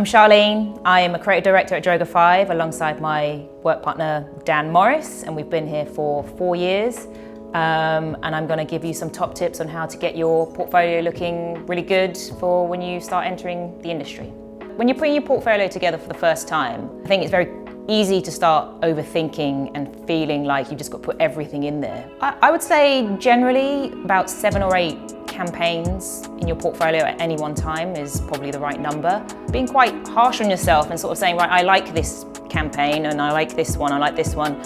I'm Charlene. I am a creative director at Droga 5 alongside my work partner Dan Morris, and we've been here for 4 years. And I'm going to give you some top tips on how to get your portfolio looking really good for when you start entering the industry. When you're putting your portfolio together for the first time, I think it's very easy to start overthinking and feeling like you just got to put everything in there. I would say generally about 7 or 8 campaigns in your portfolio at any one time is probably the right number. Being quite harsh on yourself and sort of saying, right, I like this campaign and I like this one, I like this one.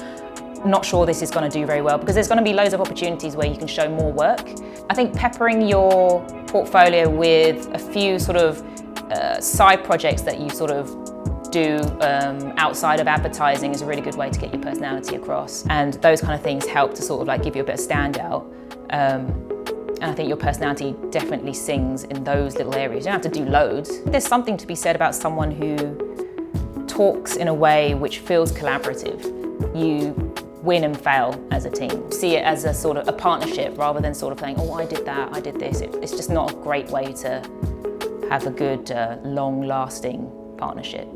Not sure this is going to do very well, because there's going to be loads of opportunities where you can show more work. I think peppering your portfolio with a few sort of side projects that you sort of do outside of advertising is a really good way to get your personality across. And those kind of things help to sort of like give you a bit of standout. And I think your personality definitely sings in those little areas. You don't have to do loads. There's something to be said about someone who talks in a way which feels collaborative. You win and fail as a team. See it as a sort of a partnership rather than sort of saying, oh, I did that, I did this. It's just not a great way to have a good, long-lasting partnership.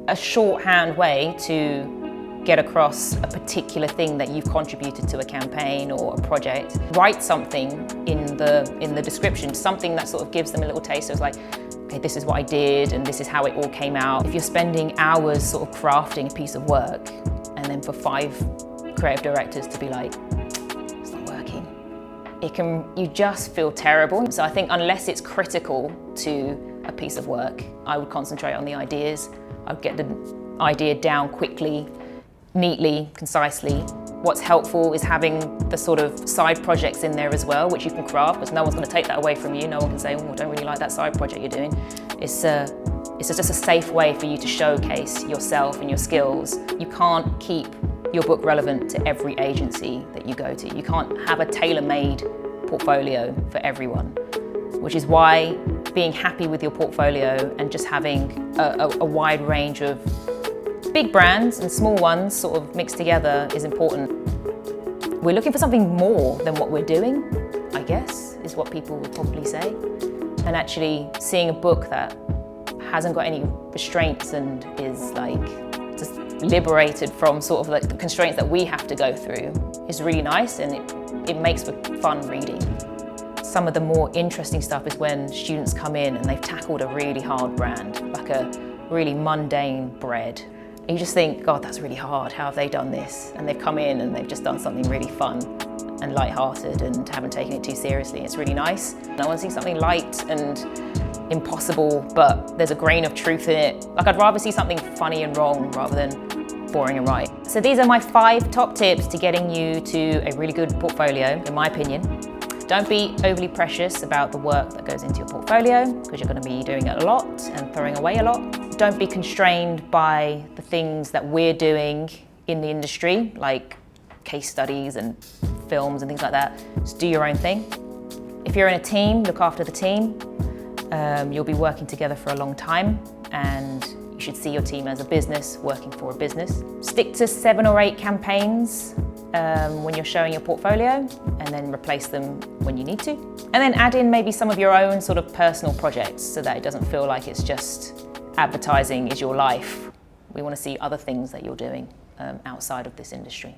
A shorthand way to get across a particular thing that you've contributed to a campaign or a project. Write something in the description, something that sort of gives them a little taste of like, okay, this is what I did and this is how it all came out. If you're spending hours sort of crafting a piece of work and then for 5 creative directors to be like, it's not working, you just feel terrible. So I think unless it's critical to a piece of work, I would concentrate on the ideas. I would get the idea down quickly, neatly, concisely. What's helpful is having the sort of side projects in there as well, which you can craft, because no one's going to take that away from you. No one can say, oh, I don't really like that side project you're doing. It's just a safe way for you to showcase yourself and your skills. You can't keep your book relevant to every agency that you go to. You can't have a tailor-made portfolio for everyone, which is why being happy with your portfolio and just having a wide range of big brands and small ones sort of mixed together is important. We're looking for something more than what we're doing, I guess, is what people would probably say. And actually seeing a book that hasn't got any restraints and is like just liberated from sort of like the constraints that we have to go through is really nice, and it makes for fun reading. Some of the more interesting stuff is when students come in and they've tackled a really hard brand, like a really mundane bread. And you just think, God, that's really hard. How have they done this? And they've come in and they've just done something really fun and light-hearted and haven't taken it too seriously. It's really nice. And I want to see something light and impossible, but there's a grain of truth in it. Like, I'd rather see something funny and wrong rather than boring and right. So these are my 5 top tips to getting you to a really good portfolio, in my opinion. Don't be overly precious about the work that goes into your portfolio, because you're going to be doing it a lot and throwing away a lot. Don't be constrained by the things that we're doing in the industry, like case studies and films and things like that. Just do your own thing. If you're in a team, look after the team. You'll be working together for a long time, and you should see your team as a business working for a business. Stick to 7 or 8 campaigns when you're showing your portfolio, and then replace them when you need to. And then add in maybe some of your own sort of personal projects so that it doesn't feel like it's just advertising is your life. We want to see other things that you're doing outside of this industry.